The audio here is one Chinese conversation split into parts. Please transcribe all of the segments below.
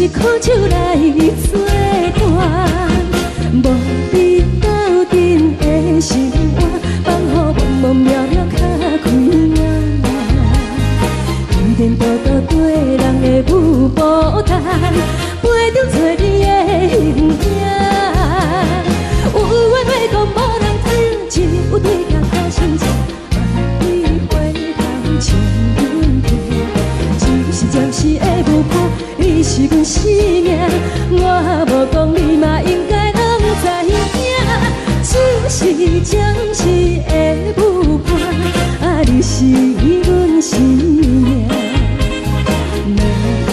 苦酒来作伴，无你斗阵的心肝，放予茫茫渺渺较开眼。颠颠倒倒对人的舞步弹，陪着做你的形影。有话要讲无人听，只有对镜头心情，万里回头将阮听。就是暂时的舞伴，你是阮生命，我无讲你嘛应该拢知影。就是暂时的舞伴，啊，你是阮生命。若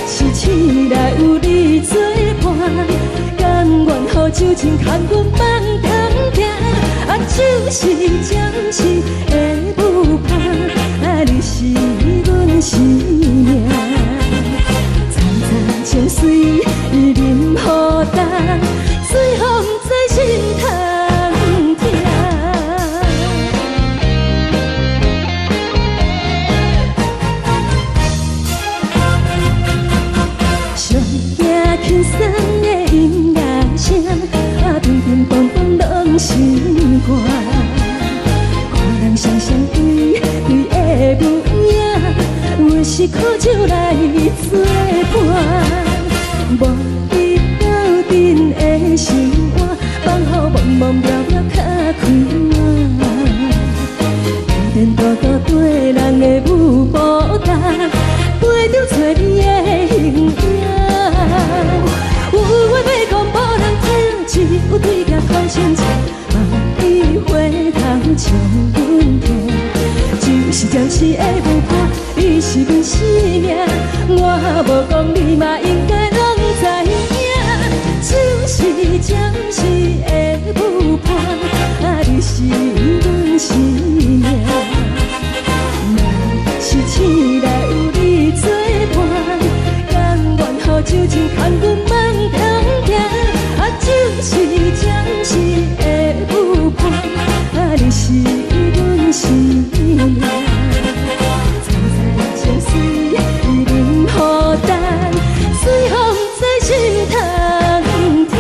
是醒来有你作伴，甘愿予酒精牵阮放通行。啊，就是暂时的舞伴，啊，你是阮生命。层层情水任予担，最后不知心通听。上惊轻松的音乐声，啊，乒乒乓乓拢心肝。看人双双对对的舞影，有时苦酒来作伴。无你斗阵的心肝，放予茫茫渺渺较开眼。颠颠倒倒对人的舞步弹，陪着做你的形影。有话要讲无人听，只有对镜头心情，万里回头将阮听。就是暂时的舞伴，你是阮生命，我无讲你嘛应该拢知影。就是暂时的舞伴，啊，你是阮生命。若是醒来有你作伴，甘愿予酒精牵阮放通行。啊，就是暂时的舞伴，啊，你是阮生命。层层情水任予担，最后不知心通听。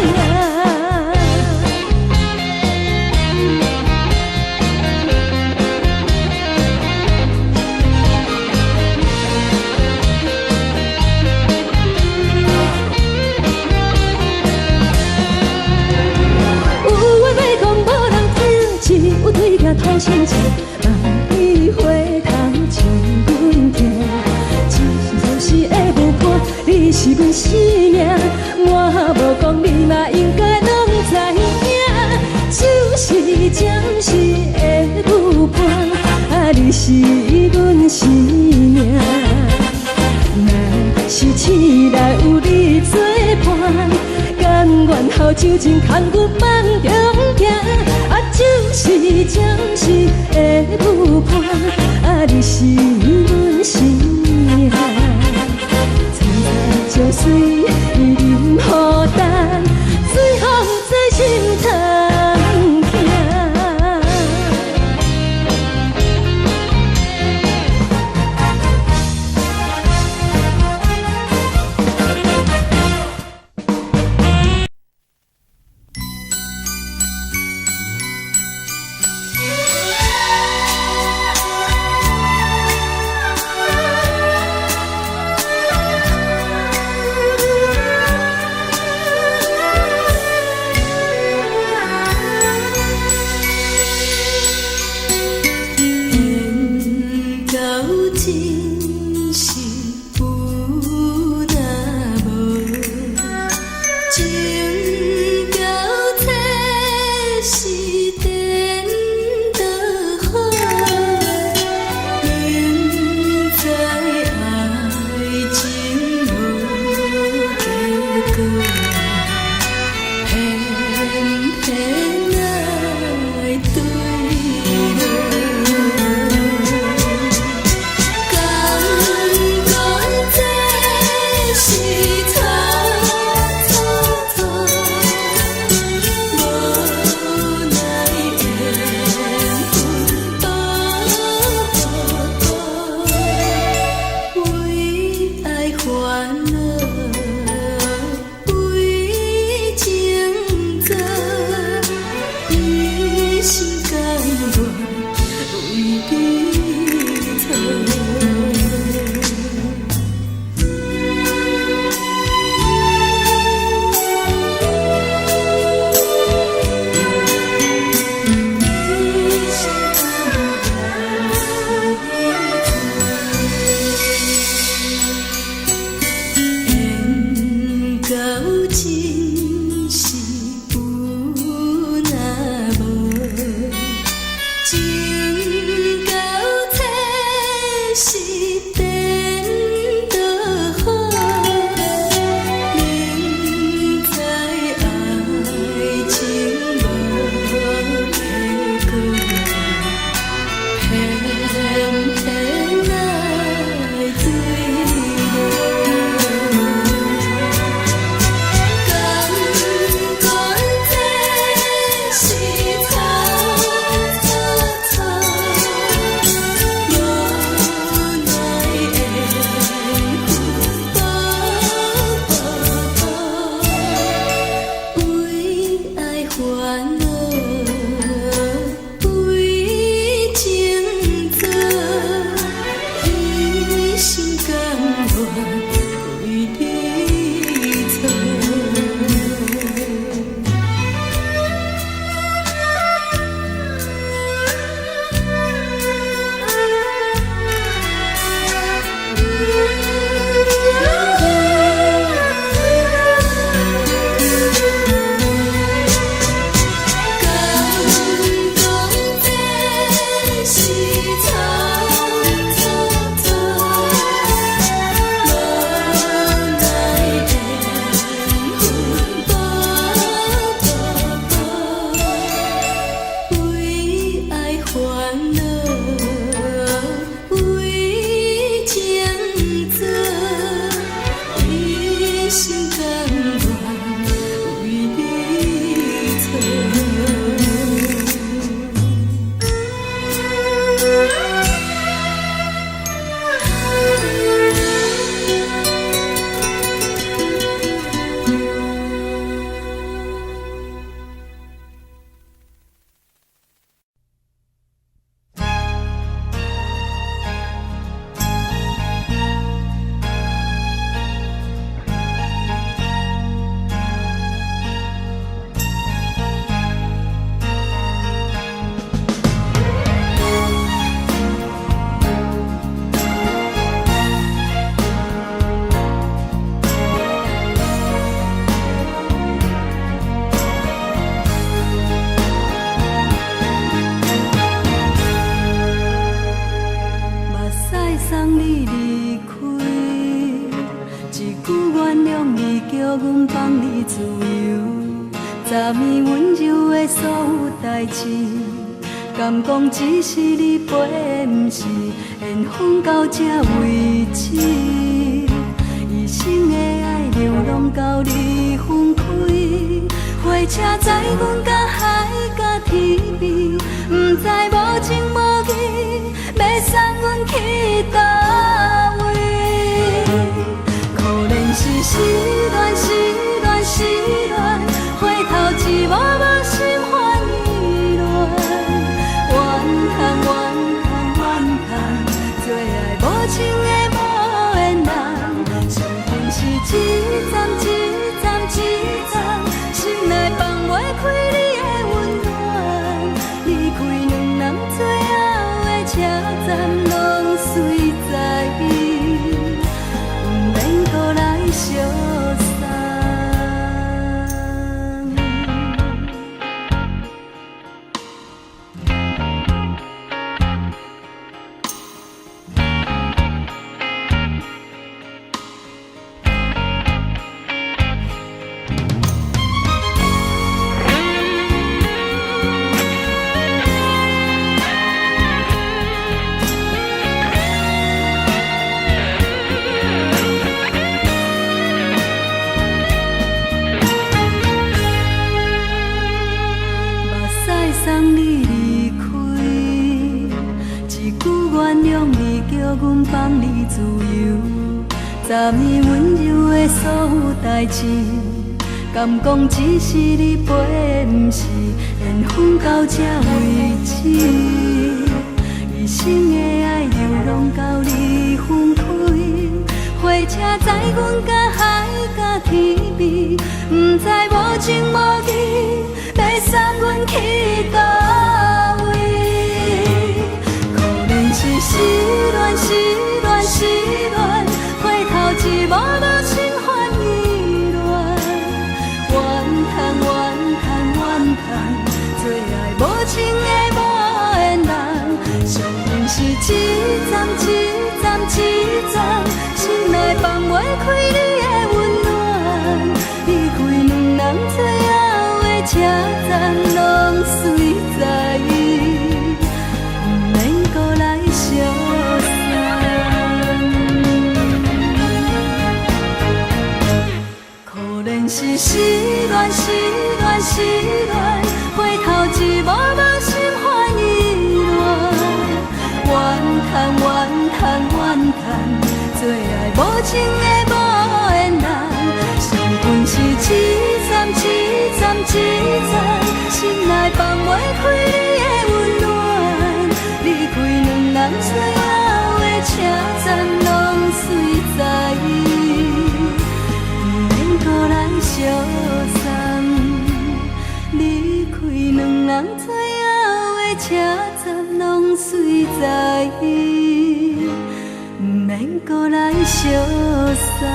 有话要讲无人听，只有对镜头心情，万里回头将阮听。就是暂时的舞伴，你是阮生命，我无讲你嘛应该拢知影。就是暂时的舞伴，啊，你是阮生命。若是醒来有你作伴，甘愿予酒精牵阮放中行。啊，就是暂时的舞伴，啊，你是阮生命。层层情水任予担，最后不知心通听。为你做。敢讲只是你陪，不是缘分到这为止。一生的爱流浪到你分开，火车载阮到海甲天边，不知无情无义，要送阮去倒位？可能是失恋，失恋，失恋，回头一幕幕心烦意乱。怨叹，最爱无情的无缘人，上恨是一站一站一站，心内放袂开你的温暖。离开两人最后的车站，拢随在伊，不免搁来相送。10年温柔的所有代志，敢讲只是你陪，不是缘分到这为止。一生的爱流浪到你分开，火车载阮到海甲天边，不知无情无义，要送阮去倒位？可能是失恋，失恋，失恋。回头一幕幕心烦意乱，怨叹，最爱无情的无缘人，上恨是一站一站一站，心内放袂开你的温暖。离开两人最后的车站，拢随在伊，不免搁来相送。是失恋，失恋，失恋，回头一幕幕心烦意乱。怨叹，最爱无情的无缘人，上恨是一站一站一站，心内放袂开你的温暖。离开两人最后的车站，拢随在。搁来相送。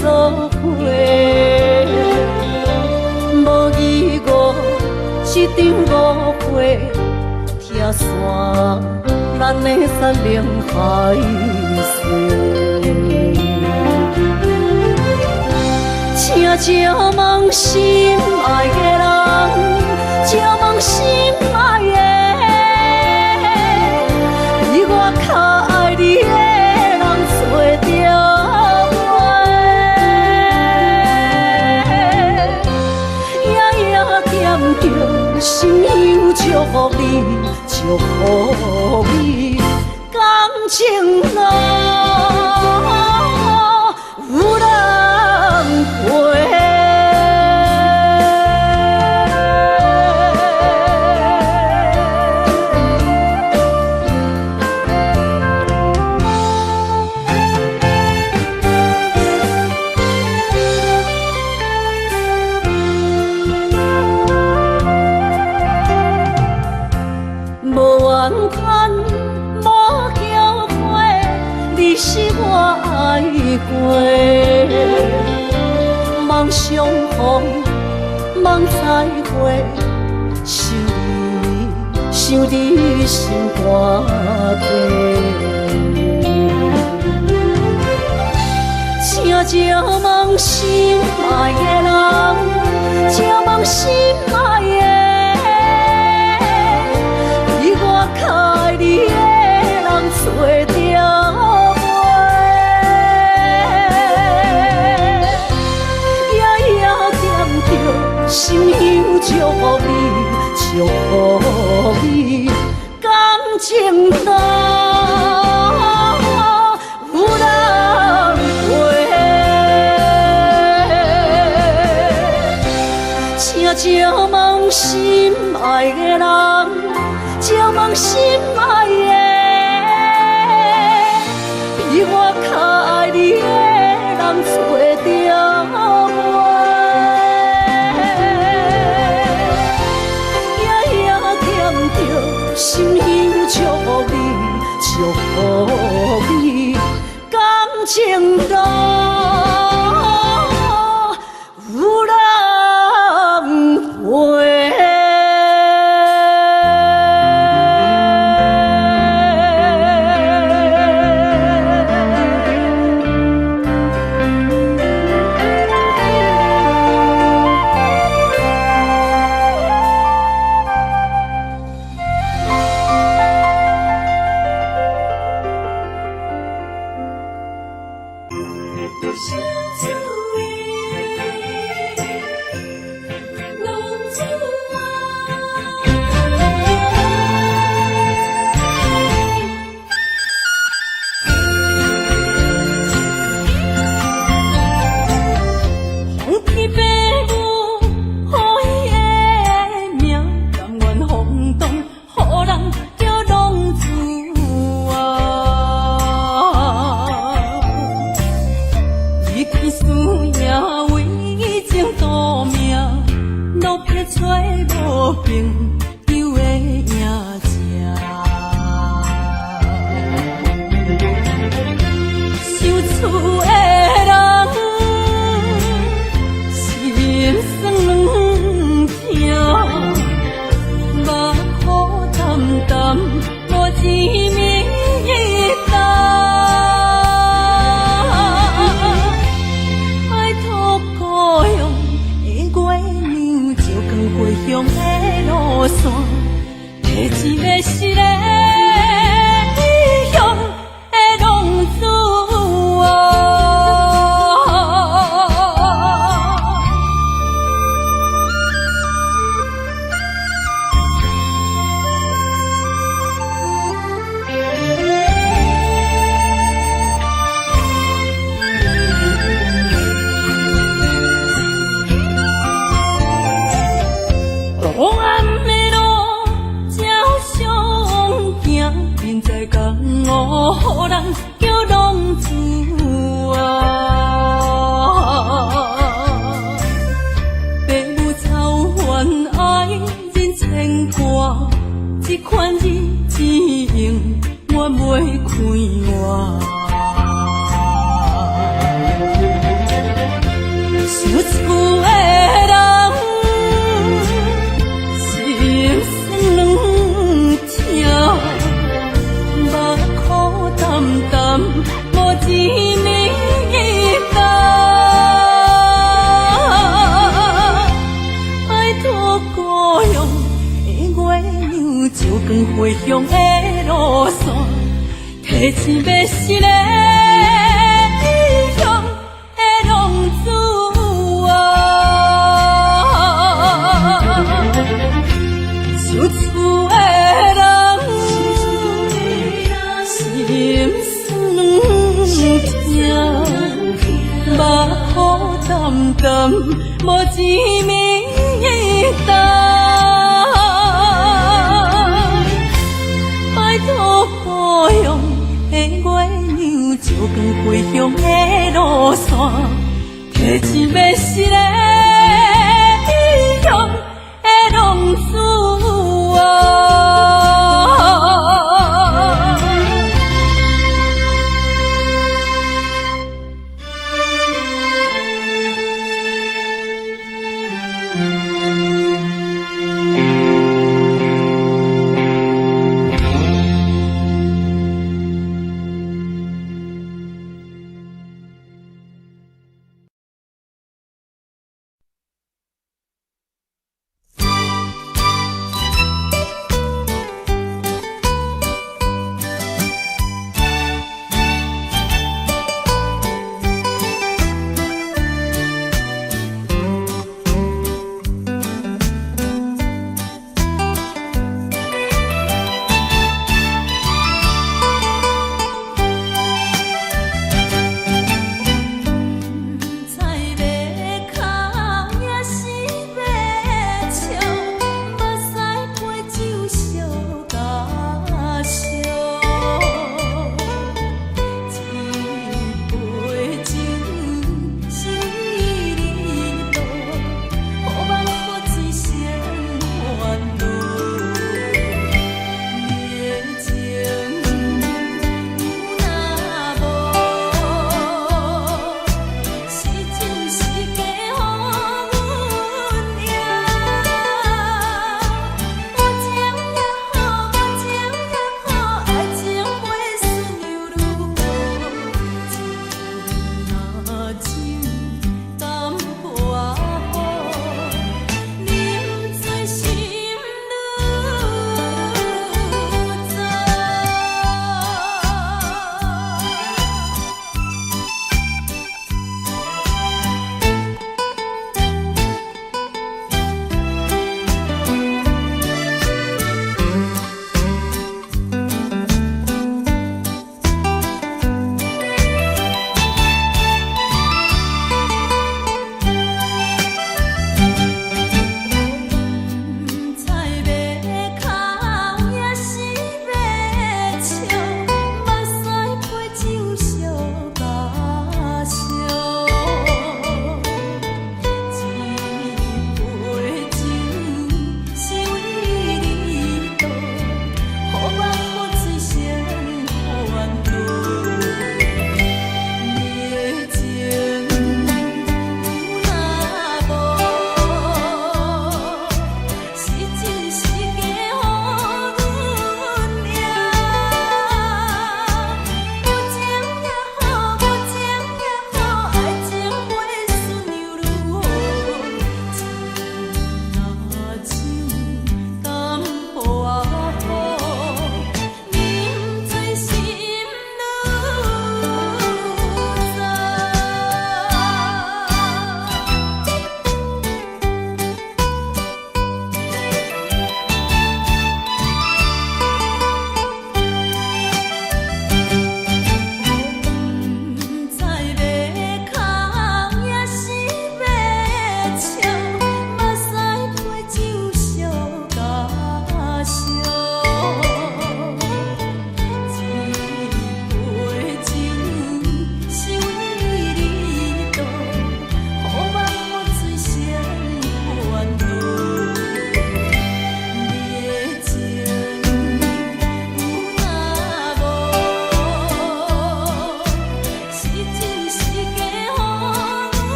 做伙，无义误一场误会，拆散咱的山盟海誓。请借问心爱的人，借问心爱的，比我较爱你的人找着。心忧祝福你，祝福你，感情路有人陪。是我爱过，梦相逢，梦再会，想你心肝底。请借问心爱的人，借问心爱的，比我较爱你的人找着。心忧祝福你，祝福你，感情路有人陪。请借问心爱的人，借问心爱的，比我较爱你的人找着。心忧祝福你，祝福你，感情路有人陪。予人叫浪子啊！父母操怨爱人牵挂，这款日子用我袂开换。想厝的人心酸软痛，目苦淡淡无一面干。拜托故乡的月亮，照光回乡的路线，提钱要是个异乡的浪子。想厝的人，心酸软痛，目苦淡淡，无一面干。拜托故乡的月亮，照光回乡的路线，提钱要是个异乡的浪子啊！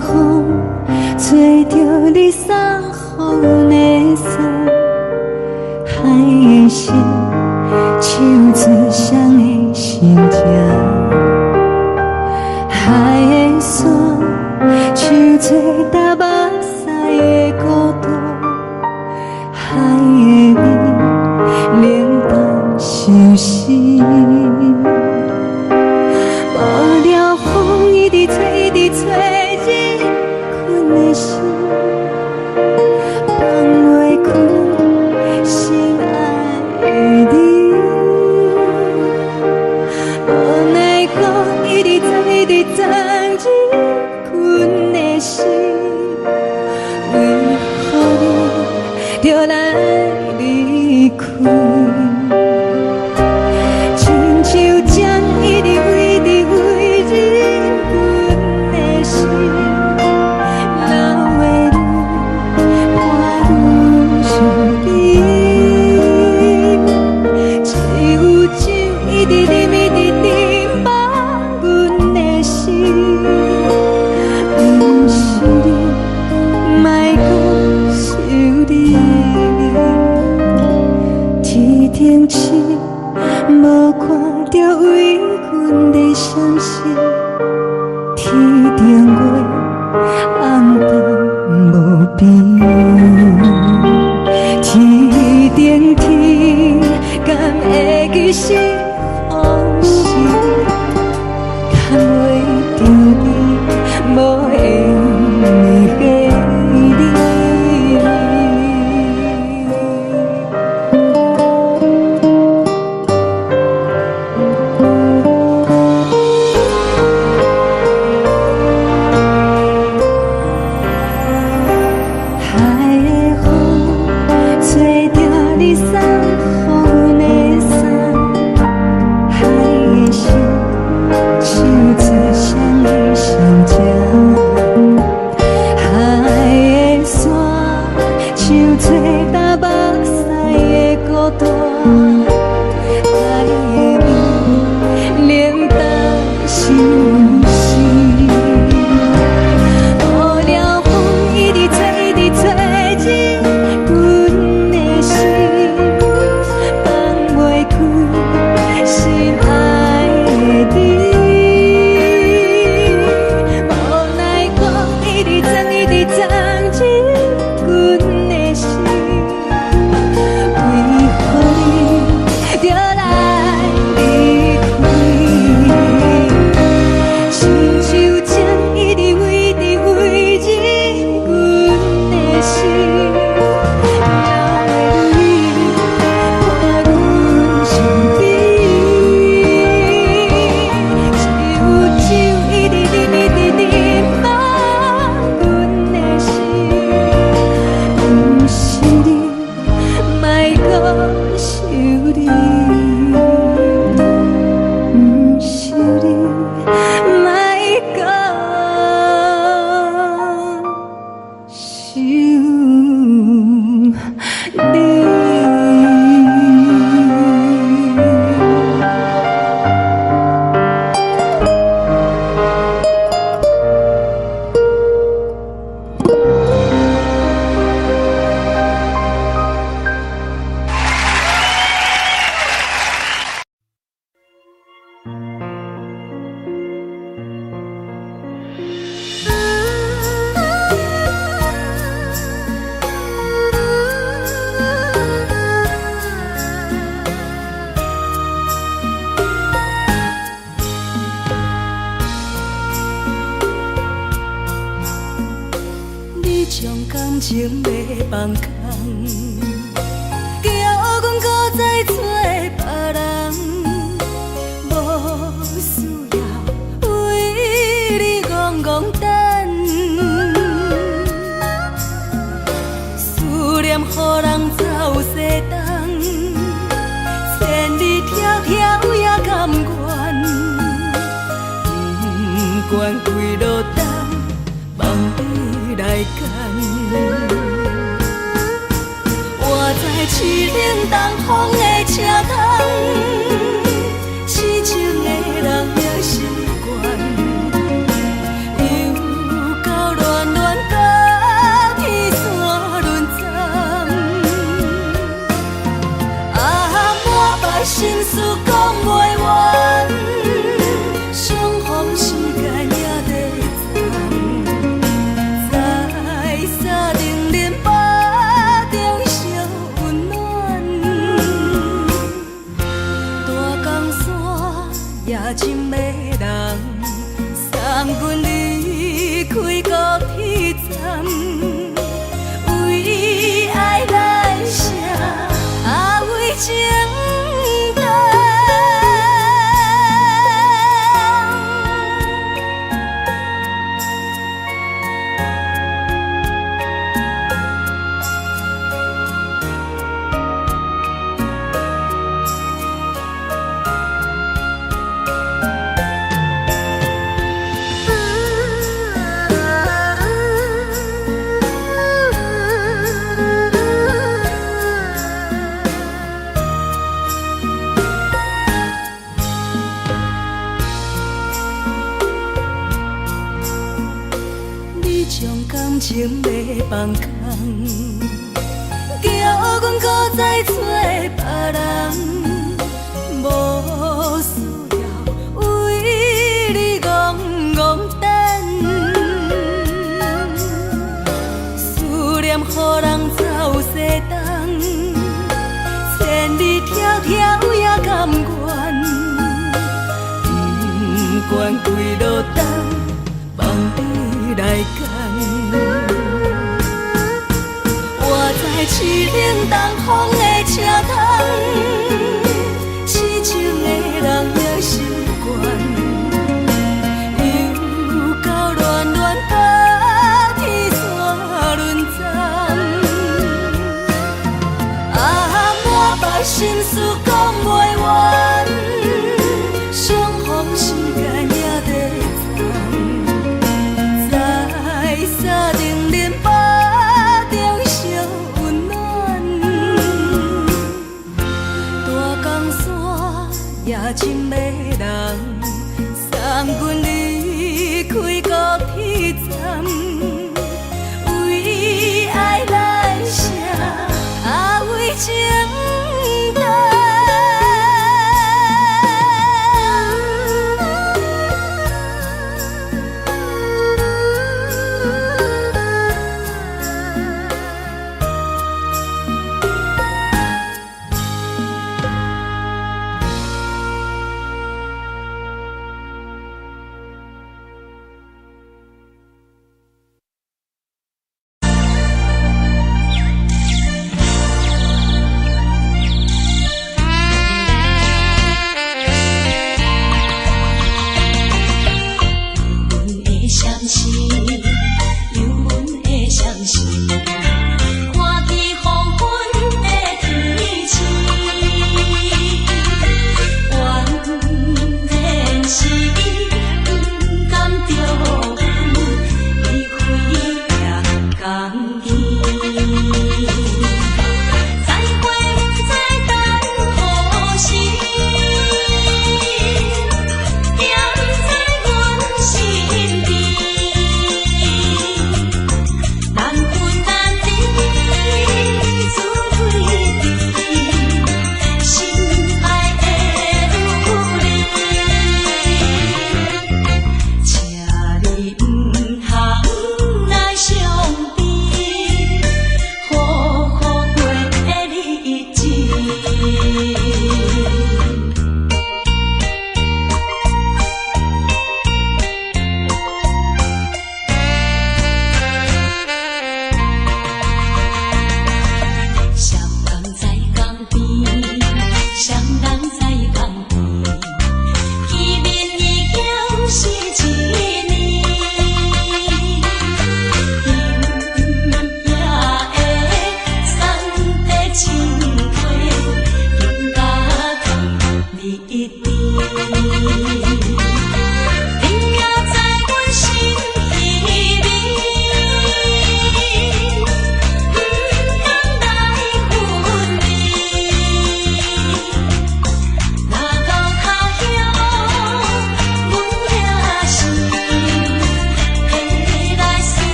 风吹着你送予的伞，海的心唱出双的心情，海的山唱出搭目屎的孤单，海的味冷淡伤心。无聊风一直吹，一直吹，日困的心放袂开，心爱的你。无奈讲一直藏，一直藏，日困的心，为何你就来离开？亲像针一直围，一直围日阮的心，流的泪伴阮伤悲，只有酒一直啉，一直啉饱阮的心，不是你，莫搁想你，天顶星。无看到为阮的伤心，天顶月暗淡无边，天顶天敢会记是往事，敢袂着你无缘的你。情袂放空，叫阮搁再找别人，无需要为你戆戆等。思念予人走西东，千里迢迢也甘愿，不管几路灯，望你来牵。我在凄冷东风的车窗，痴情的人也习惯，又到站，为爱来舍，为情重。感情要放空，叫阮搁再找别人，无需要为你戆戆等。思念予人走西东，千里迢迢也甘愿，不管几路灯，放你来干。我在市冷东风的车窗，痴情的人也习惯，又到乱乱把天线轮转。满腹心事讲袂完，相逢时间也在藏。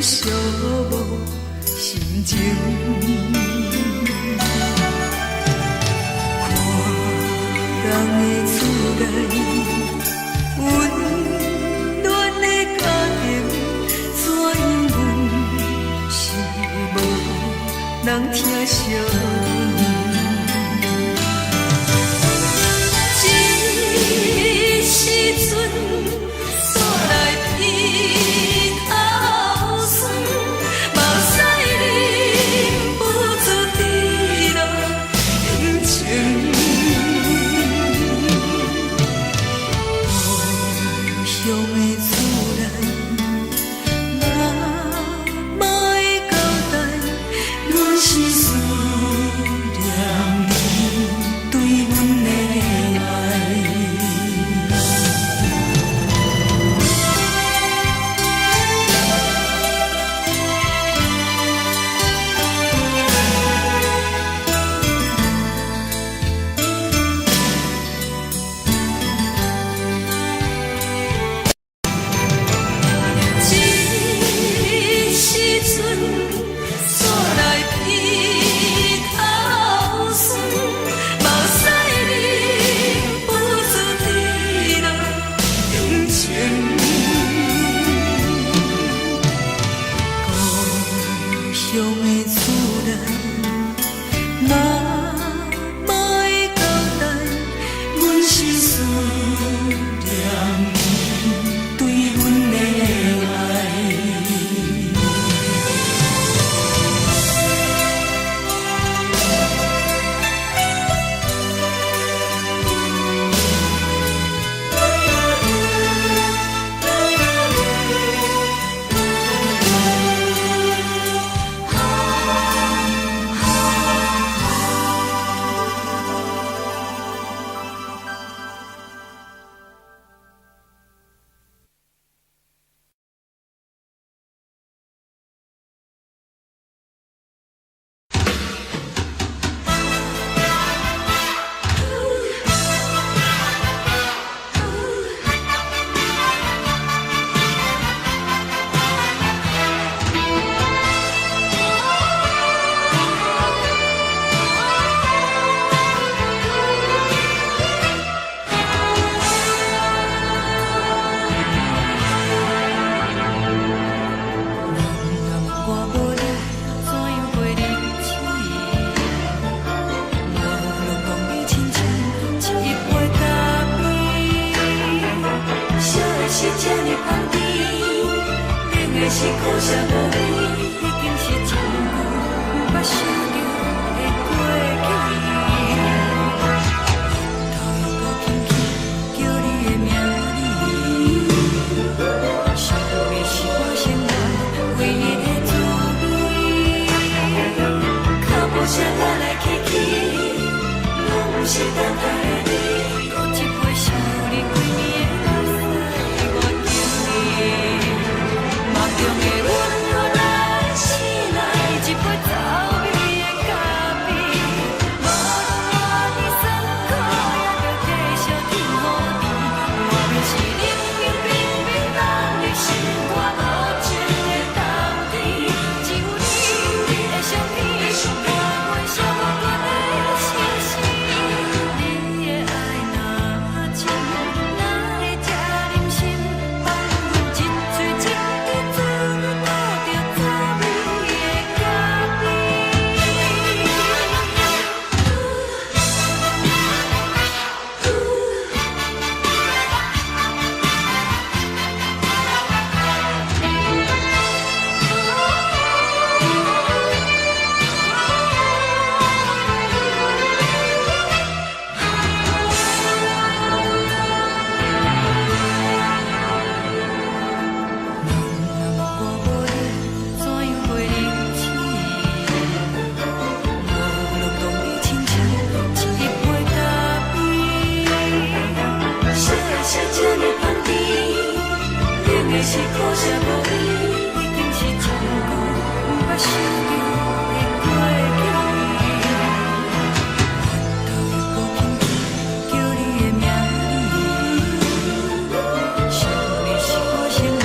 寂寞心情。看人的厝内温暖的家庭，怎因阮是无人疼惜？这时阵煞来鼻头酸，目屎忍不住滴落眼前。故乡的厝内，哪会交代？阮是思念你对阮的爱。是苦涩无味，已经是一句不捌想着的过去。头又搁轻轻叫你的名字，想的是我心内唯一的滋味。脚步声来来去去，拢不是等待的你，搁一杯想你几年的目屎，我敬你。梦中的阮落来醒来，一杯走味的咖啡，无论偌呢酸苦，也着继续甜予你。我便是冷冰冰冰冷入心肝无情的冬天，只有你会想起我阮相关的心事。你的爱若深，哪会这忍心放阮一嘴一滴滋味倒着滋味的咖啡？我无你，怎样袂忍起？我落动你亲像一杯咖啡，烧的是这呢香甜，冷的是苦涩无味，已经是一句不捌想着的过去。头又搁轻轻叫你的名字，想的是我生活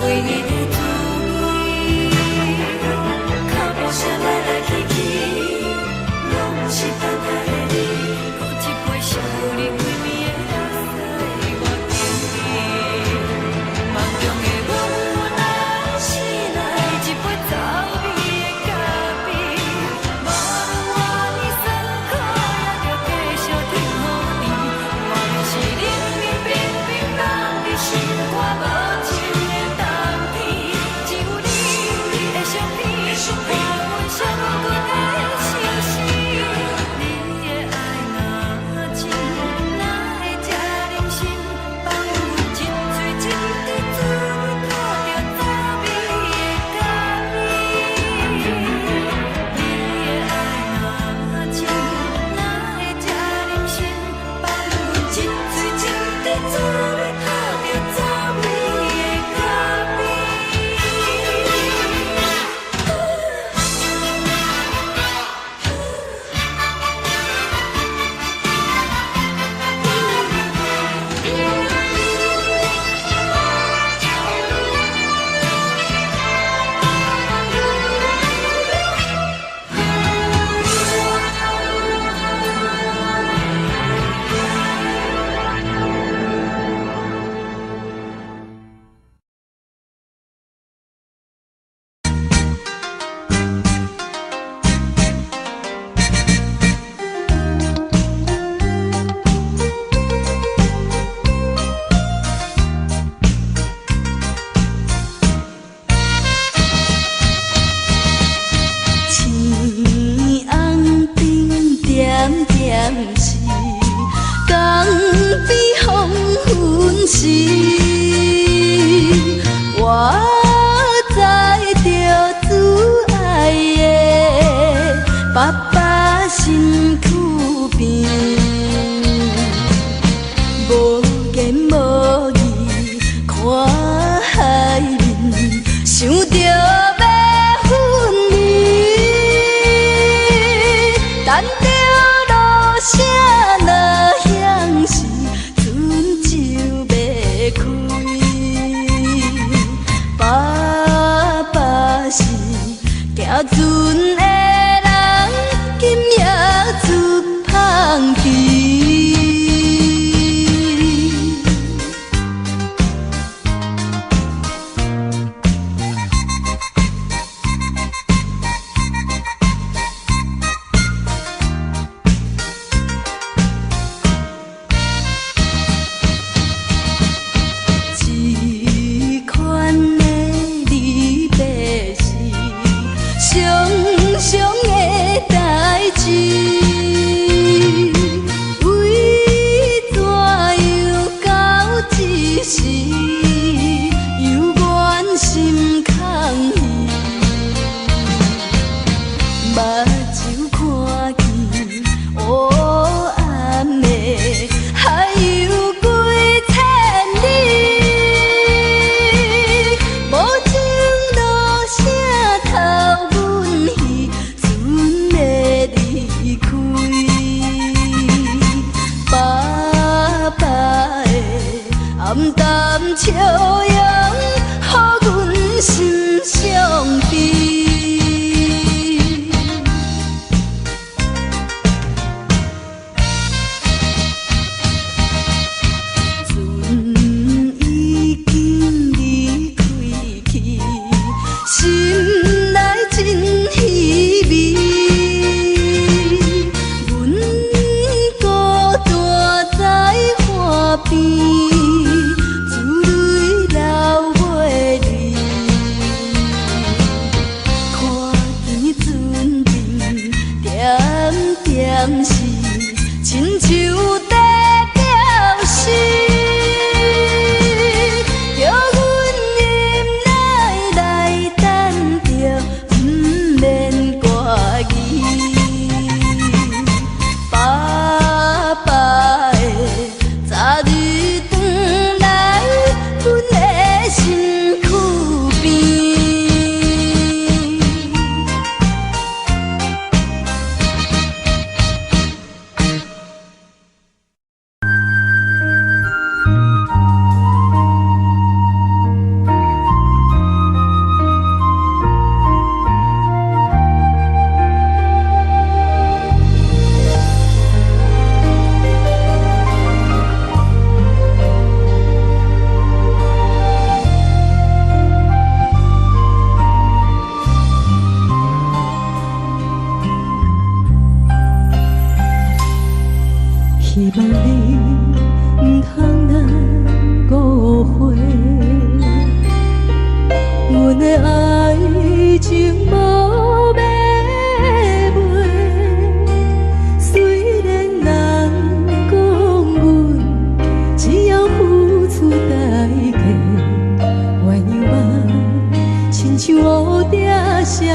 唯一的滋味。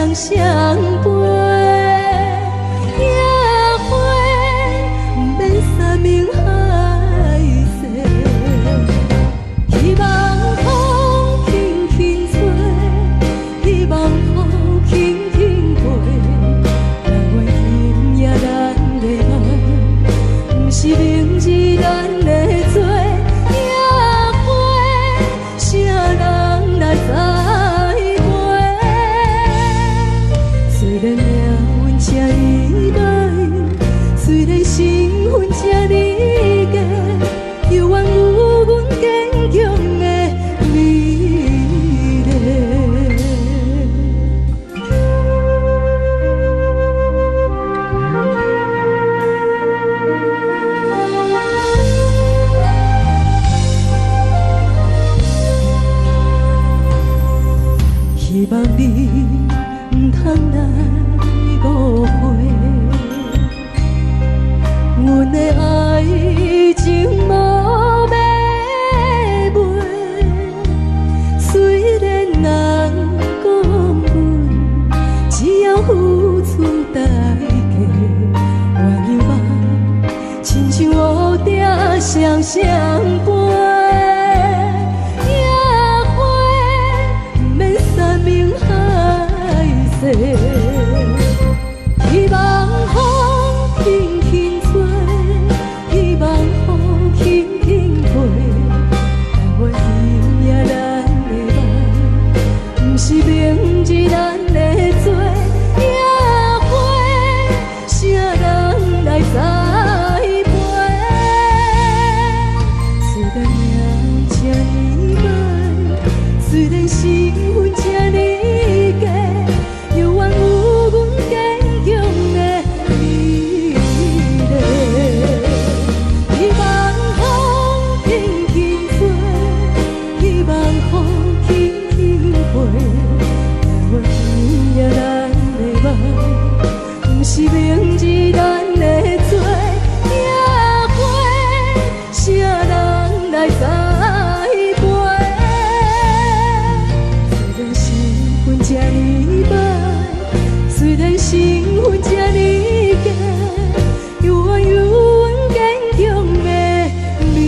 双相陪，野花不免山盟海誓，希望风轻轻吹，希望风轻轻飞，但愿今夜咱的梦，不是明日咱的做。虽然命运这呢歹，虽然身份这呢假，犹原有阮坚强的美丽。希望你唔通来误会，阮的爱情无要卖。虽然人讲阮只要付出代价，我犹望亲像乌蝶双双飞。希望风轻轻吹，希望风轻轻飞，但愿今夜咱的梦，不是明日咱的做。野花，啥人来栽培？虽然命这呢歹，虽然身份这呢假。犹原有阮坚强的美丽，希望风轻轻吹，希望风轻轻飞，但愿今夜咱的梦，不是明日咱的做。野花，啥人来栽培？虽然身份这呢歹，虽然身份这呢假，犹原有阮坚强的美丽。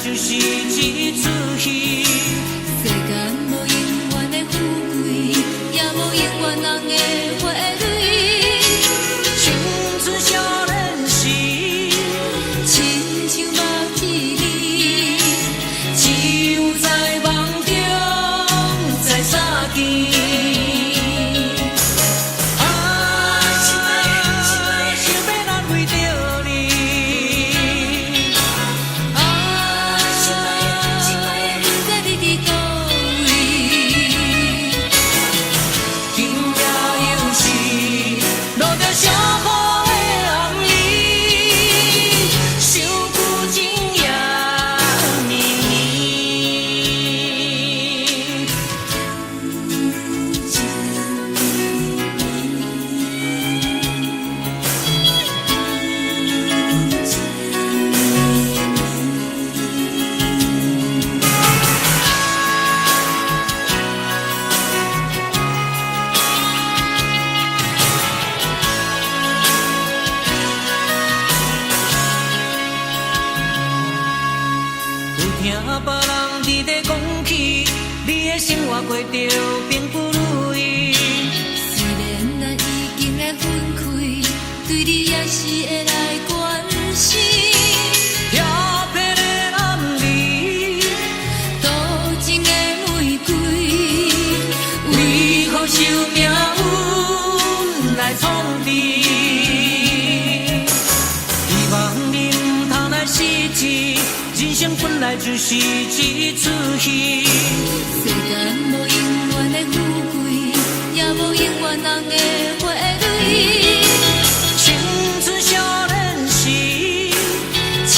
就是一出戏，世间无永远的富贵，也无永远人的花蕊。青春少年时，亲像目睭里，只有在梦中才相见。你听别人伫咧讲起，你的生活过着并不如意。虽然咱已经来分开，对你也是会来关心。漂泊的暗暝，多情的玫瑰，为何受命运来创治？希望你唔通来失志，人生本来就是一出戏。世间无永远的富贵，也无永远人的花蕊。青春少年时，亲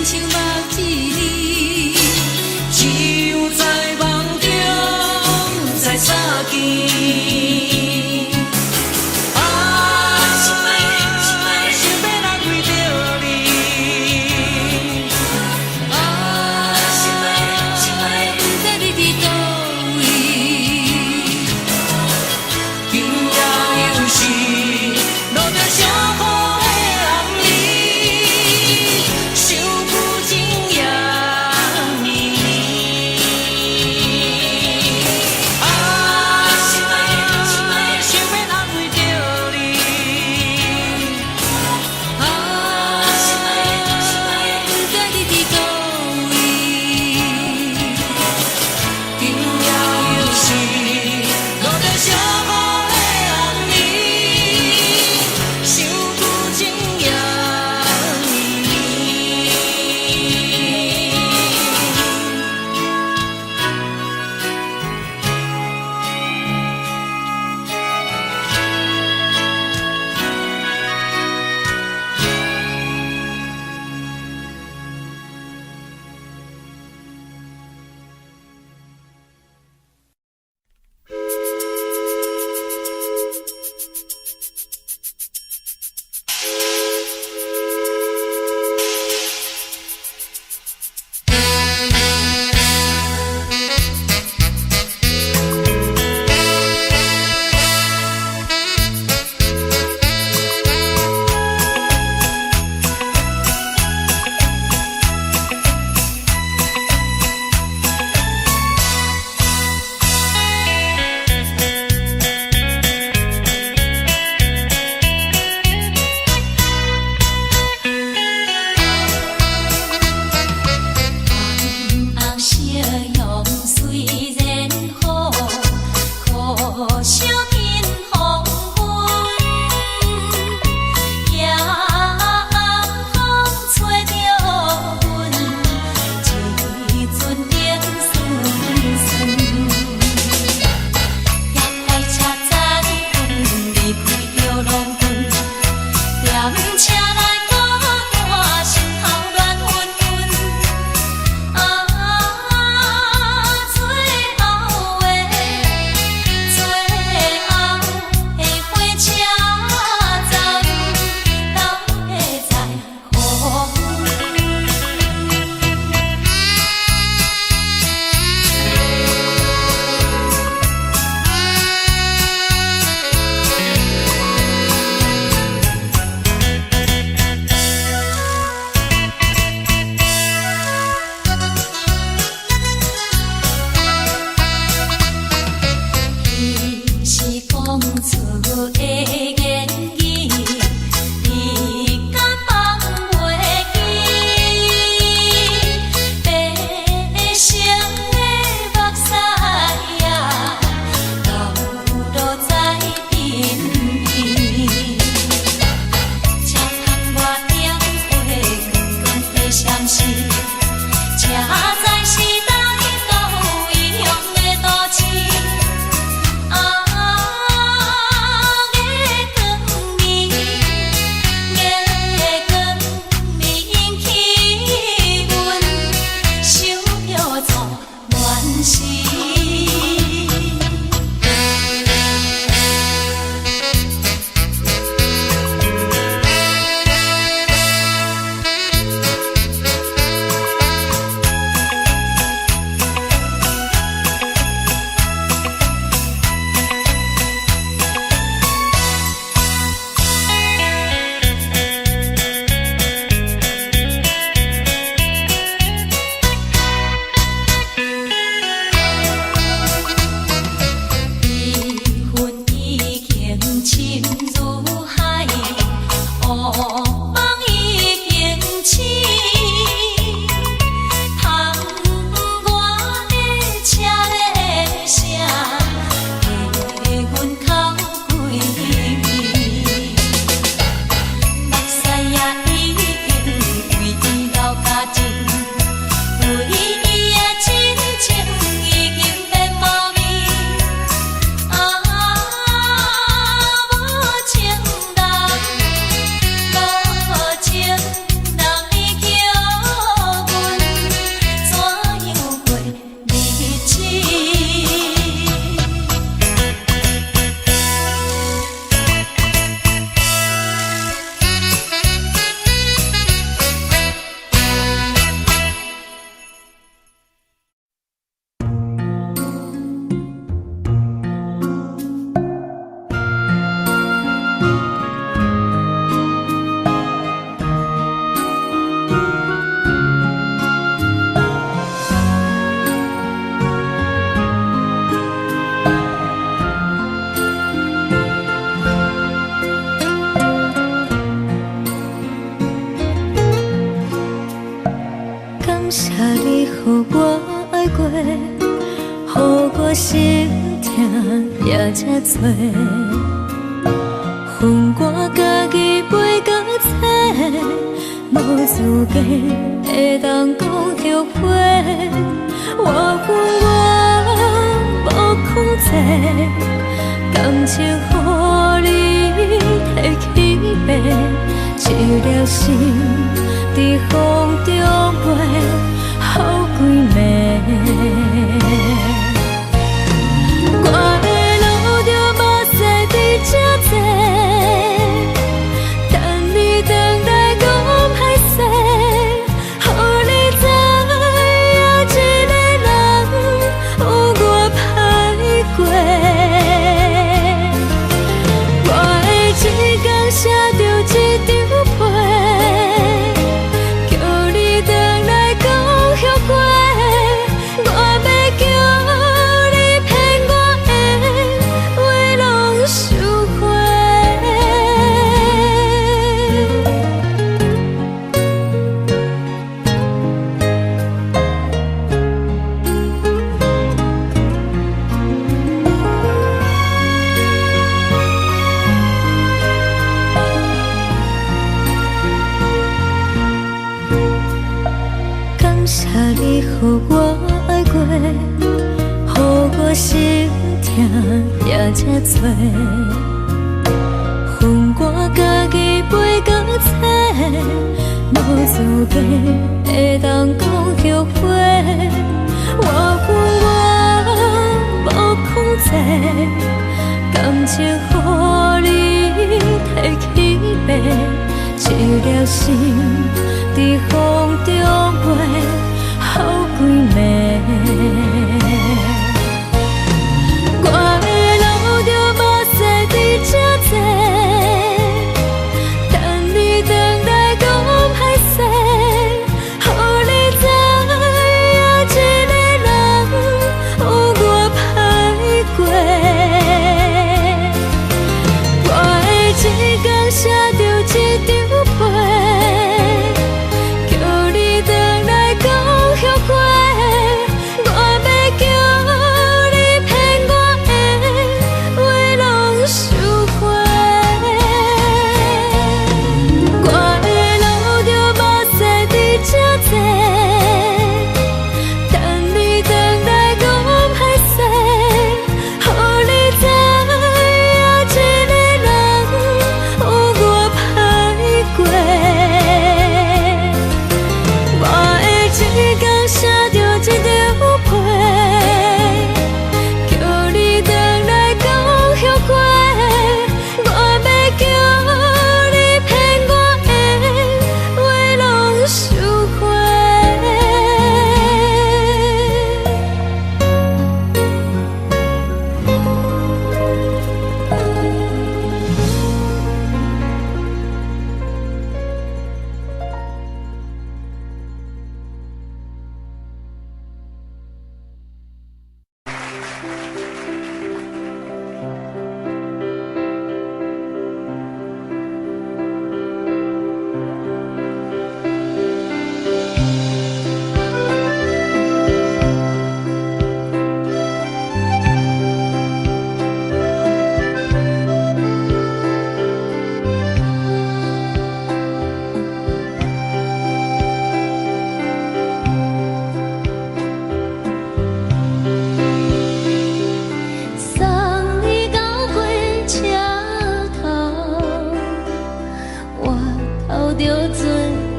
像目一字，只有在梦中才相见。你予我爱过，予我心痛也这多，恨我家己袂到切，无资格会当讲后悔。我恨我无控制，感情予你摕去卖，一粒心在风中飞，好几暝。我的路着目屎在这多，等你回来讲歹势，予你知影一个人有我歹过。我的一天写着一张被，叫你回来讲后悔。我要叫你骗我的话拢收回。感谢你予我爱过，予我心痛也这多，恨我家己袂到切，无资格会当讲后悔。我恨我无控制，感情予你摕去卖，一粒心在风中飞，好几暝。我的路着目屎在这多，等你回来讲歹势，予你知影一个人有我歹过。我的一天写着一张被，叫你回来讲后悔。我要叫你骗我的话拢收回。我的路着目屎在这多，等你回来讲歹势，予你知影一个人有我歹过。我的一天写着一张被，叫你回来讲后悔。我要叫你骗我的话拢收回。送你到火车头，我头着准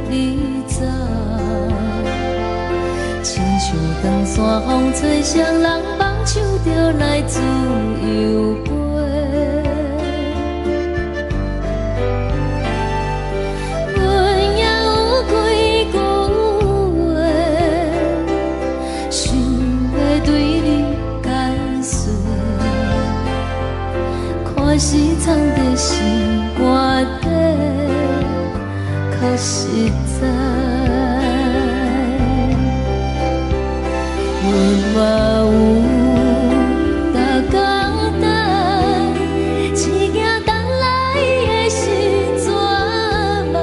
你走，亲像长山风吹双人放手着来自由飞。阮也有几句话，想要对你解释，看是藏在心肝底，较实在。阮嘛有大家等，一件等来的时阵嘛，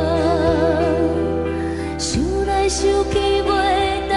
想来想去袂当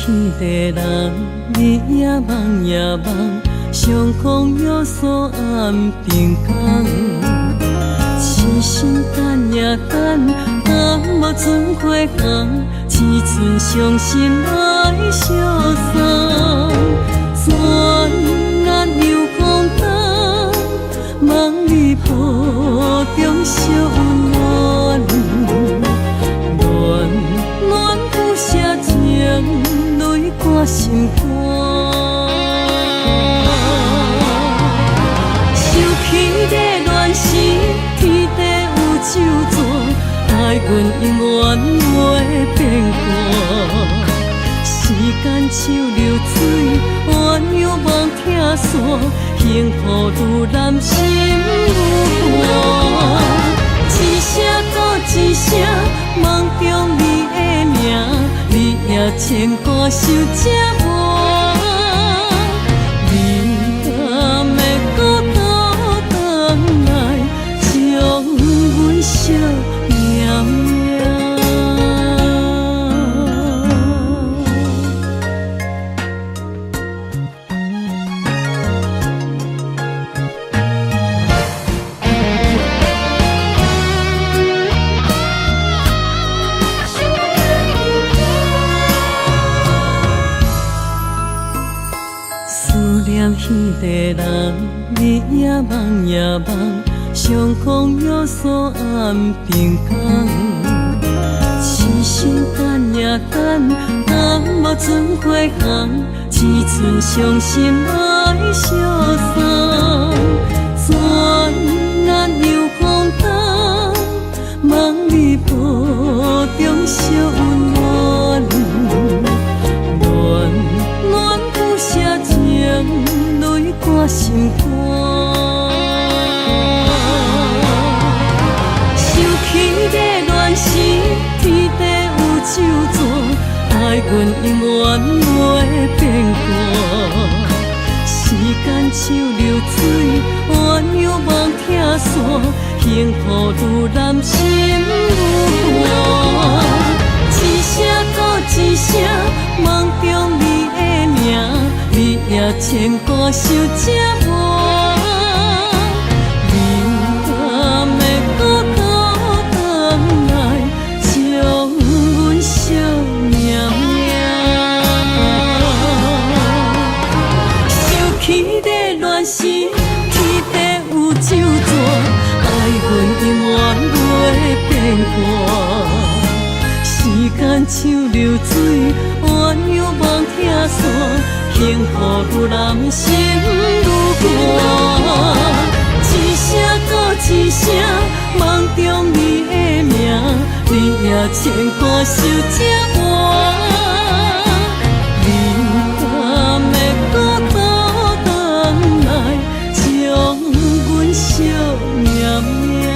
迄个人，你也梦也梦，上空有锁暗平空。痴心等也等，等无船花红，只剩伤心来相送。转眼又空灯，梦里抱中小温暖，暖暖不舍情，泪挂心肝。想起的恋时，天地有咒詛，爱阮永远袂变卦。时间像流水，鸳鸯望听线，幸福愈难心愈寒。一声搁一声，梦中你的名，你也牵挂受折磨。你敢会搁倒转来，将阮惜命命？迄个人，你也梦也梦，上空有锁暗平空。痴心等也等，等无船花红，只剩伤心来相送。转眼又空灯，梦里抱中小温暖，暖暖不舍情，泪挂心肝。想起的恋时，天地有咒詛，爱阮永远袂变卦。时间像流水，鸳鸯望听线，幸福愈难心愈寒。一声搁一声，梦中你的名，你也牵挂受折磨。你敢会搁倒转来，将阮惜命命？想起的恋时，天地有咒詛，爱阮永远袂变卦。时间像流水，鸳鸯望听线，幸福愈难心愈寒。一声搁一声，梦中你的名，你也牵挂受折磨。你敢会搁倒转来，将阮惜命命？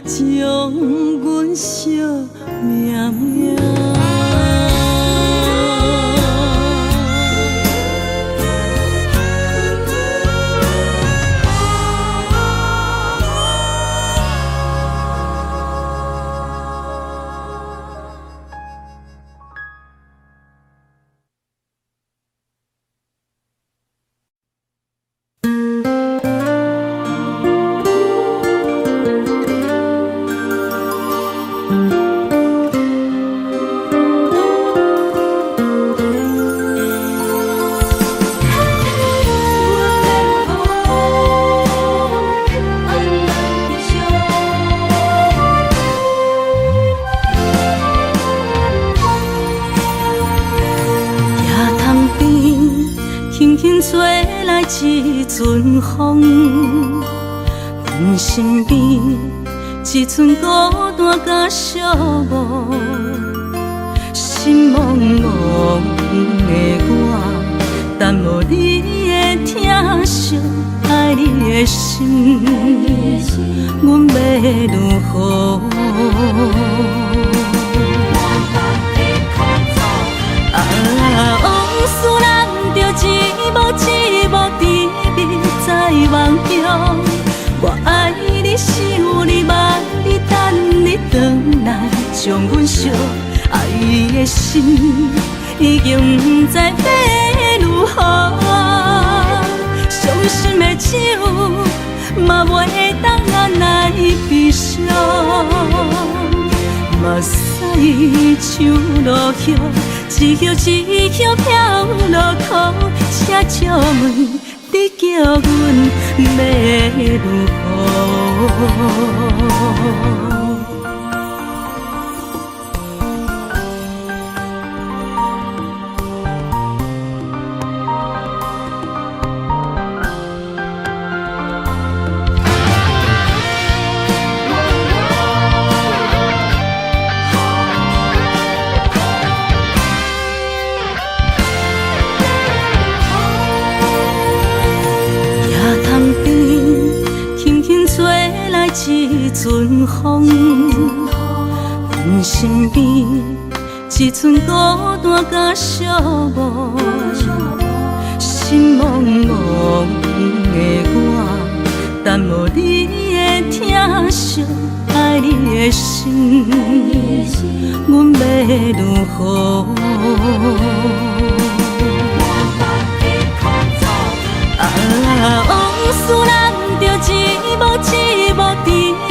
将阮惜命命。一阵风，阮身边一寸孤单甲寂寞，心茫茫的我，等无你的疼惜，爱你的心，阮要如何？往事人着一幕一幕甜蜜在梦中，我爱你是将阮惜爱的心，已经不知要如何。伤心的手，嘛袂当按来悲伤。目屎像落叶，一叶一叶飘落土，车借问，你叫阮要如何？一阵风，阮身边一阵孤单甲寂寞，心茫茫的我，等无你的疼惜，爱你的心，阮要如何？往事难着一幕一幕甜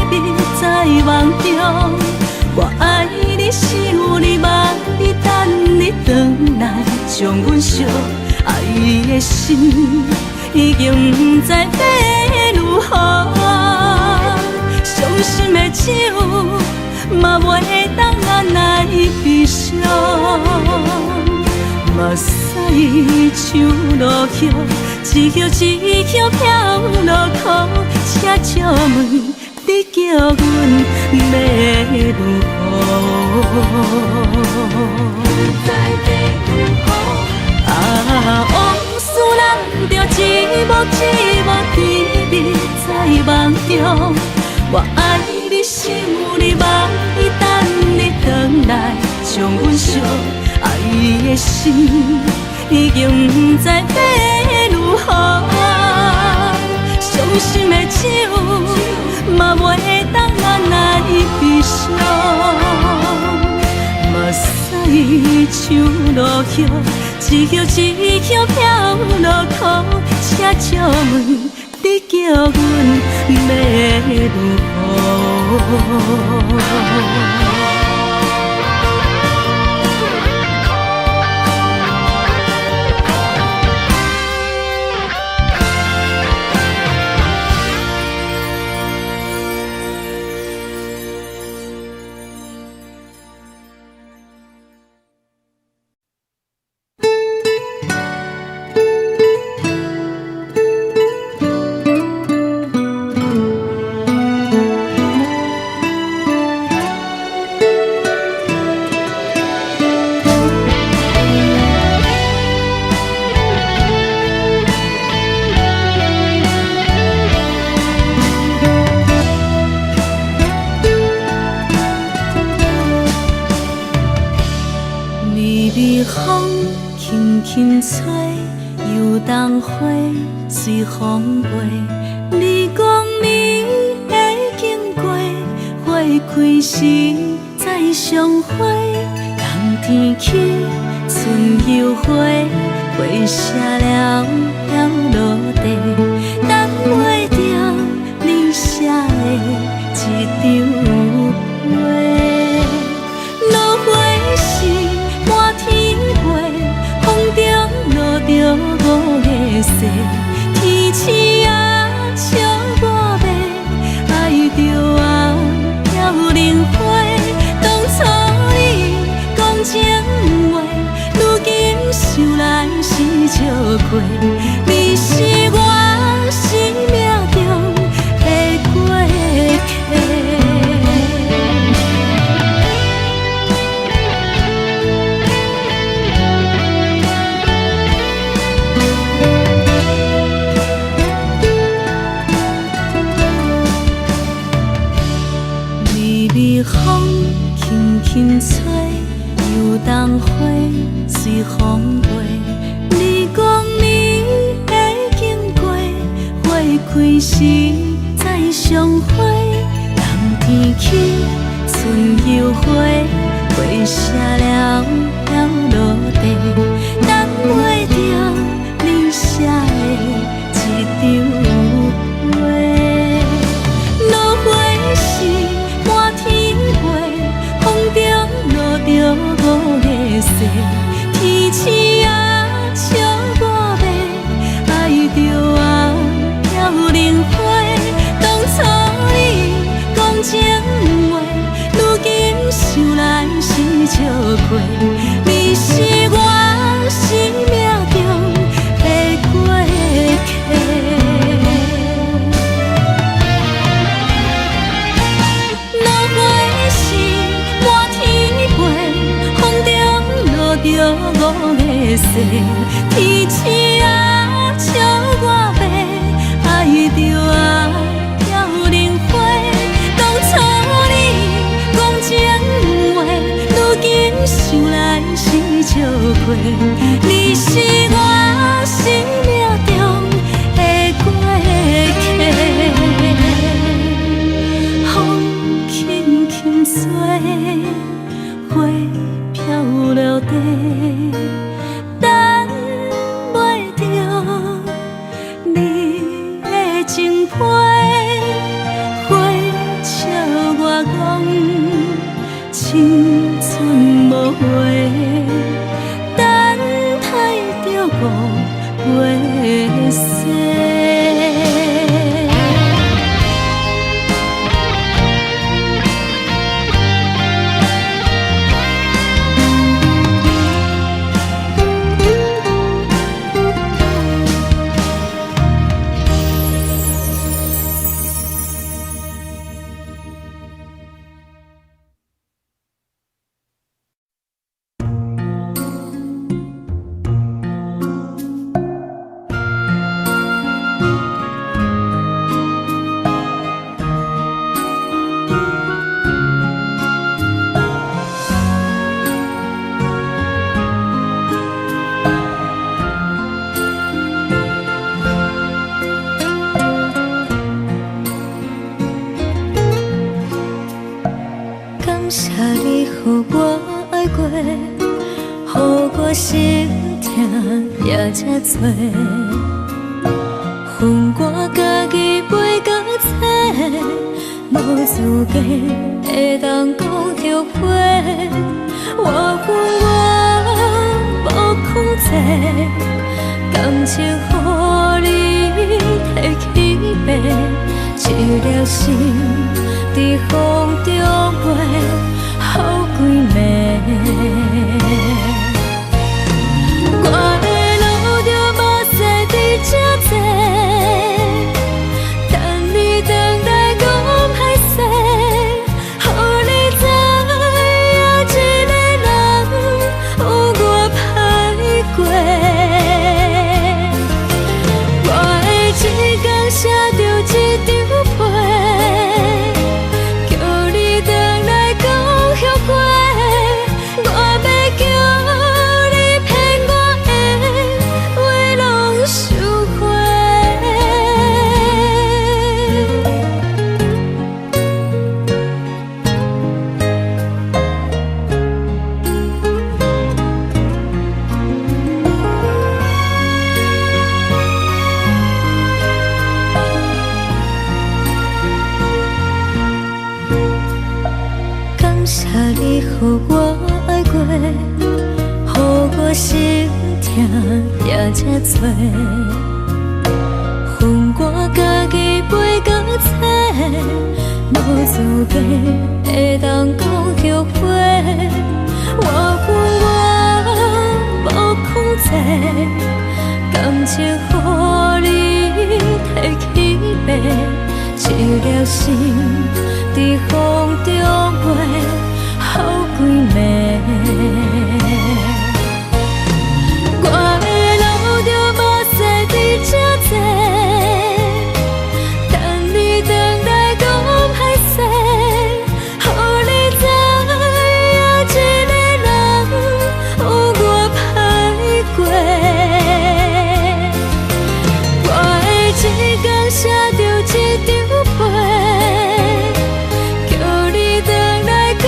蜜在梦中，我爱你想你望你等你回来，将阮惜爱的心已经不知要如何。伤心的手嘛袂当按来悲伤，目屎像落叶。一叶一叶飘落土，车借问，你叫阮要如何？往事难着一幕一幕甜蜜在梦中，我爱你想你望你等你回来，将阮惜爱的心已经不知要如何。伤心的手嘛袂当按来悲伤，目屎像落叶，一叶一叶飘落土，车借问，你叫阮要如何？随风飞，你讲你会经过，花开时再相会。冬天起，春又花，花谢了要落地，等袂着你写的一张画。落花时满天飞，风中落着五个色。天星啊，笑我迷，爱着啊，飘零花。当初你讲情话，如今想来是笑过。你是我生命中的过客。风轻轻吹，又当花随风飞。你讲你会经过，花开时再相会。冬天起，春又花，花谢了飘落地，等袂着你写的一张话。落花是满天飞，风中落着五个色，天星啊笑我迷，爱着啊飘零花。当初你讲情话，如今想来是笑过。你是我生命中的过客。落花是满天飞，风中落着五个色，天星啊笑我迷，爱着啊飘零花。当初你讲情话，如今想来是笑过。你是我生命中的过客。风轻轻吹，花飘落地，等袂着你的情批。花笑我讲青春无悔，等待着五月雪。感谢你予我爱过，予我心痛也这多，恨我家己袂到切，无资格会当讲后悔。我恨我无控制，感情予你摕去卖，一粒心在风中飞，好几暝。我的路就无驶伫这多，等你回来讲歹势，予你知影一个人有我歹过。我的一天写着一张被，叫你回来讲后悔。我要叫你骗我的话拢收回。感谢你予我爱过，予我心痛也这多，恨我家己袂到切，无资格会当讲后悔。我恨我无控制，感情予你摕去卖，一粒心在风中飞，好几暝。我的路就无驶伫这多，等你回来讲歹势，予你知影一个人有我歹过。我的一天写着一张被，叫你回来讲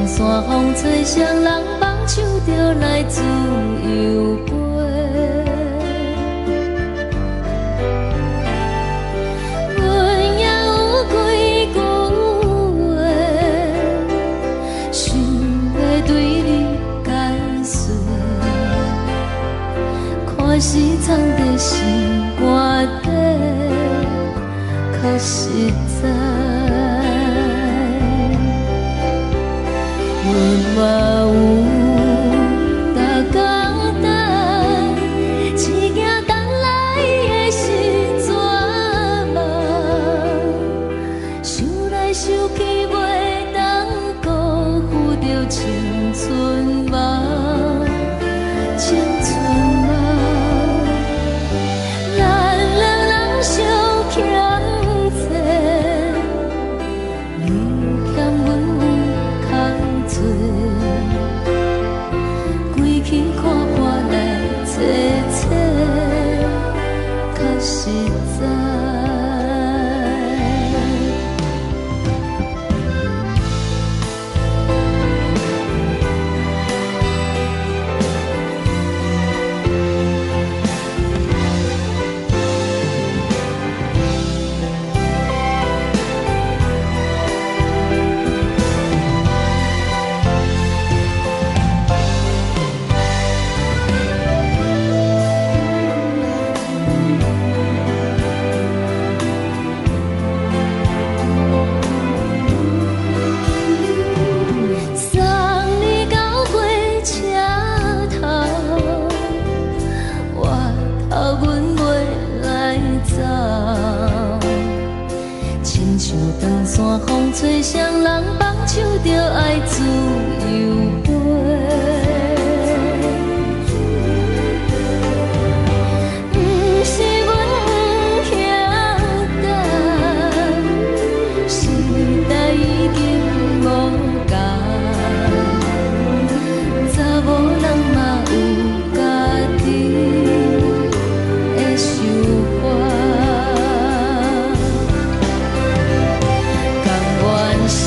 长山风吹双人放手就来自由飞。阮也有几句话，想要对你解说，看是藏在心肝底，较实在。阮嘛有逐工等，只惊等来的时阵嘛，想来想去袂当辜负着青春梦，青春梦。咱两人相欠债，你欠阮有空做，归去看看来坐坐，较实在。长山风吹双人放手就爱自由飞。不是阮不晓等，时代已经无同，查某人嘛有家己的想法。甘愿是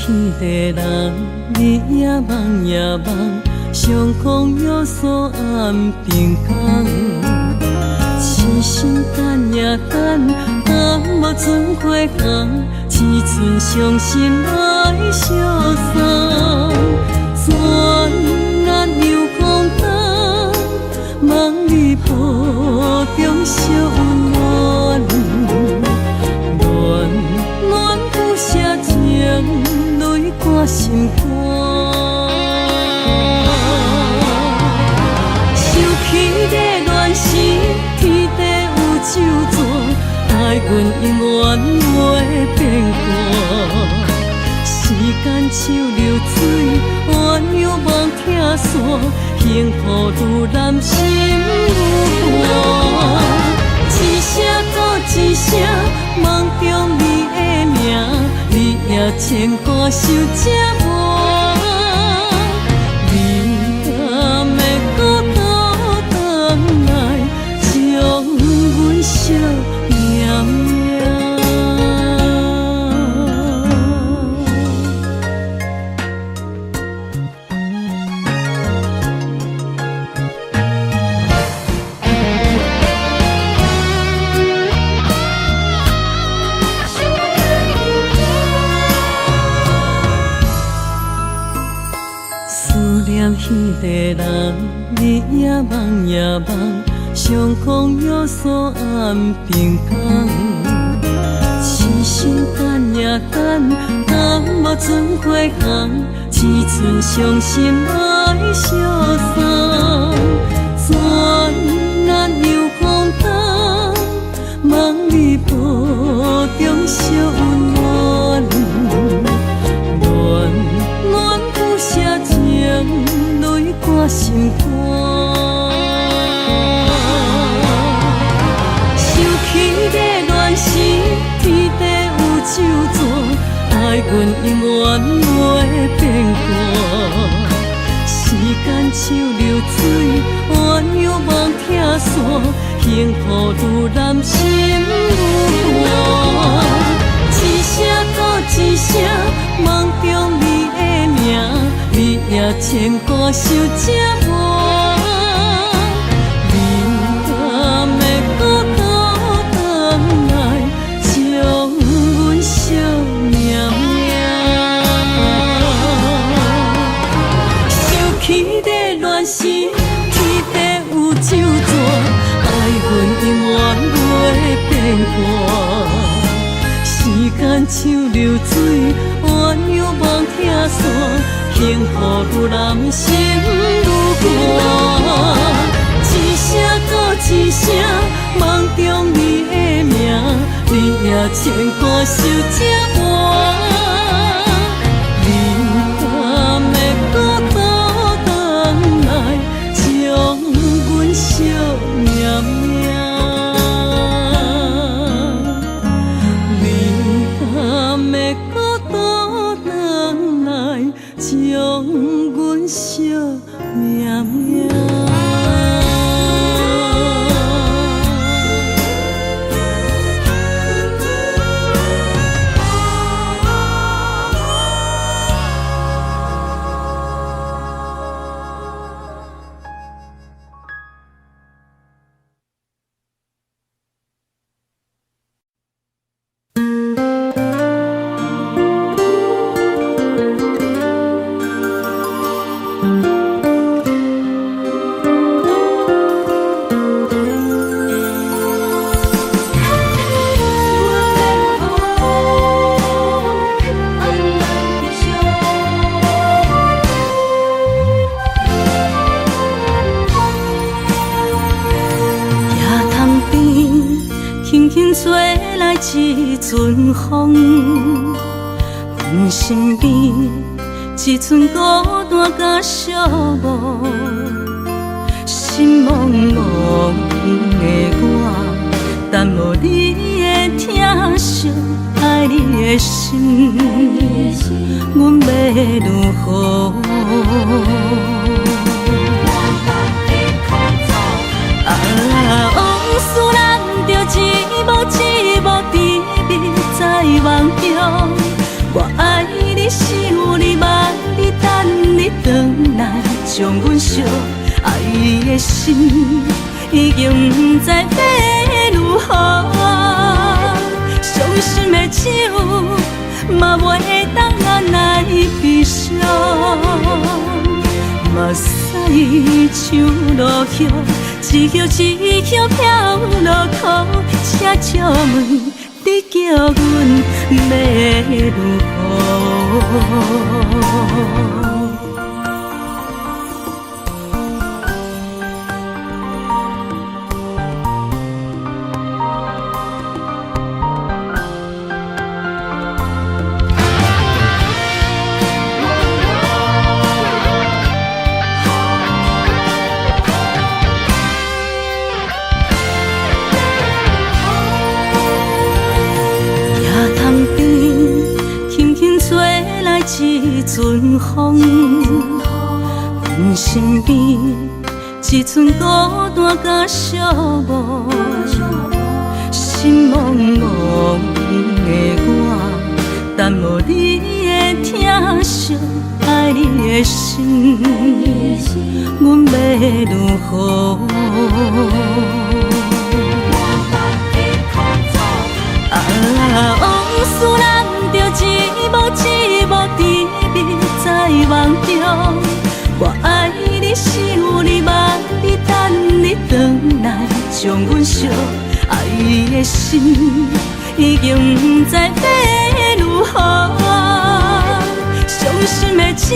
迄个人，你也梦也梦，上空有锁暗平空。痴心等也等，等无船花红，只剩伤心来相送。转眼又空灯，望你抱中惜温暖，暖暖不舍情，泪挂心肝。想起的恋时，天地有咒詛，爱阮永远袂变卦。时间像流水，鸳鸯望听线，幸福愈难心愈寒。一声搁一声，梦中你的名，你也牵挂受折磨。你敢会搁倒转来，将阮惜绵绵？迄个人，你也梦也梦，上空有锁暗平空。痴心等也等，等无船花红，只剩伤心来相送。转眼又空灯，望你抱中惜温暖，暖暖不舍情，泪挂心肝。想起的恋时，天地有咒詛，爱阮永远袂变卦。时间像流水，鸳鸯望听线，幸福愈难心愈寒。一声搁一声，梦中你的名，你也牵挂受折磨。你敢会搁倒转来，将阮惜绵绵？想起的恋时，天地有咒詛，爱阮永远袂变卦。时间像流水，鸳鸯望听线，幸福愈难心愈寒。一声搁一声，梦中你的名，你也牵挂受折磨。你敢会搁倒转来，将阮惜绵绵？敢会搁倒转来，将阮惜绵绵？一阵风，阮身边一寸孤单甲寂寞，心茫茫的我，等无你的疼惜，爱你的心，阮要如何？往事咱着一幕一幕甜蜜在梦中，我爱你是将阮惜爱的心，已经不知要如何。伤心的手，嘛袂当按来悲伤。目屎像落雨，一叶一叶飘落雨，车借问你叫阮要如何？一阵风，阮身边一阵孤单甲寂寞，心茫茫的我，等无你的疼惜，爱你的心，阮要如何？往事人着一幕一幕甜蜜在梦中，我爱你想你望你等你回来，将阮惜爱的心已经不知要如何。伤心的手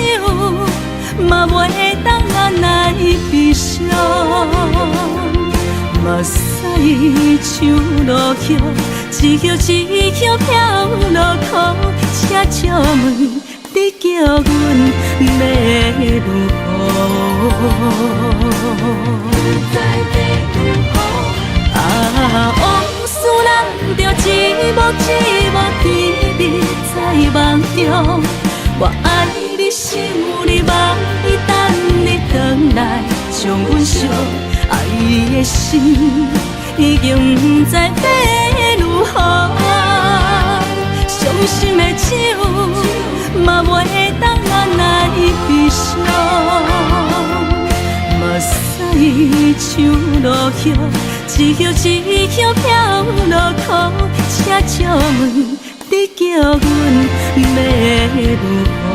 嘛袂当按来悲伤，目屎像落雨，一叶一叶飘落雨，车借问你叫阮要如何？往事人着一幕一幕甜蜜在梦中，我爱你想你望你等你回来，将阮惜爱的心已经不知要如何。伤心的手嘛袂当按来悲伤，目屎像落雨，一叶一叶飘落雨，车借问你叫阮要如何？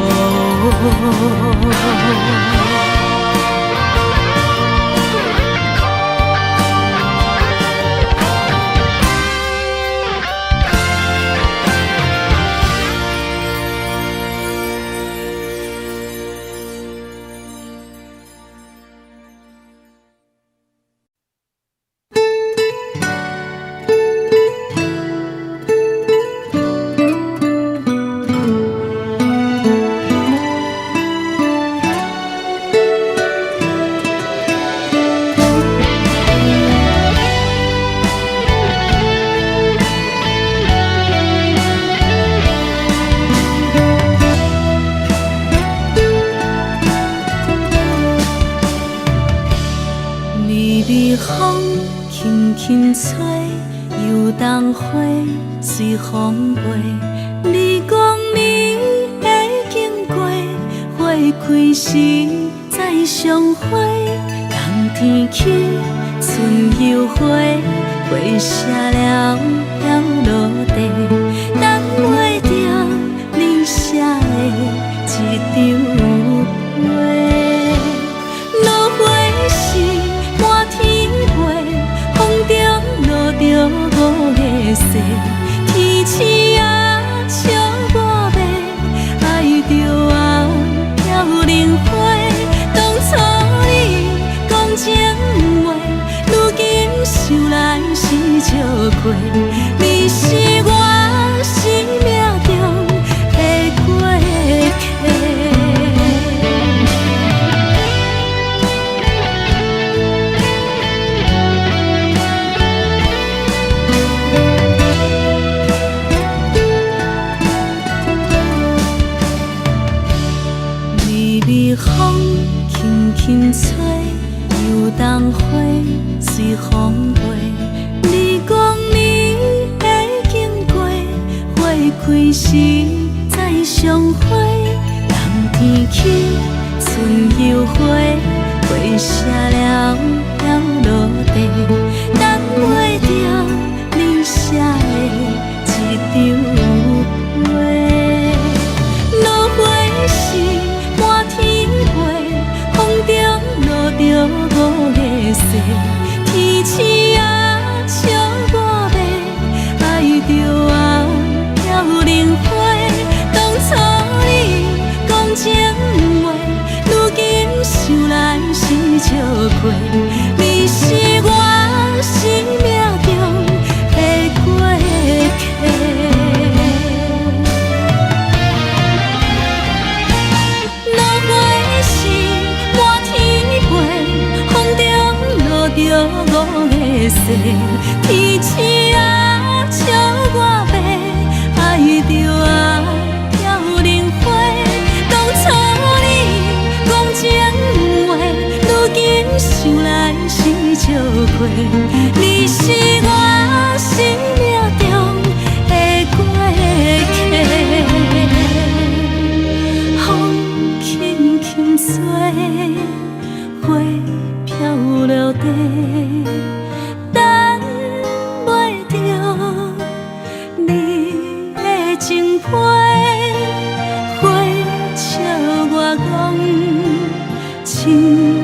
随风飞，你讲你会经过，花开时再相会。冬天起，春又回，花谢了飘落地，等袂着你写的一张画。落花时满天飞，风中落着五个色。天星啊，笑我迷，爱着啊，飘零花。当初你讲情话，如今想来是笑过。你是我生命中的过客。风轻轻吹，又当花随风飞。你讲你会经过，花开时再相会。冬天起，春春又花，花谢了飘落地，等袂着你写的一张花。落花时满天飞，风中落着五个色，天星啊笑我迷，爱着啊飘零花。当初你讲情话，如今想来是笑过，你是我生命中的过客。落花时满天飞，风中落着五个色，天星啊笑我迷，爱着啊飘零花。当初你讲情话，如今想来是笑过，你是我生命中的过客。风轻轻吹，花飘落地，等袂着你的情批。花笑我讲情。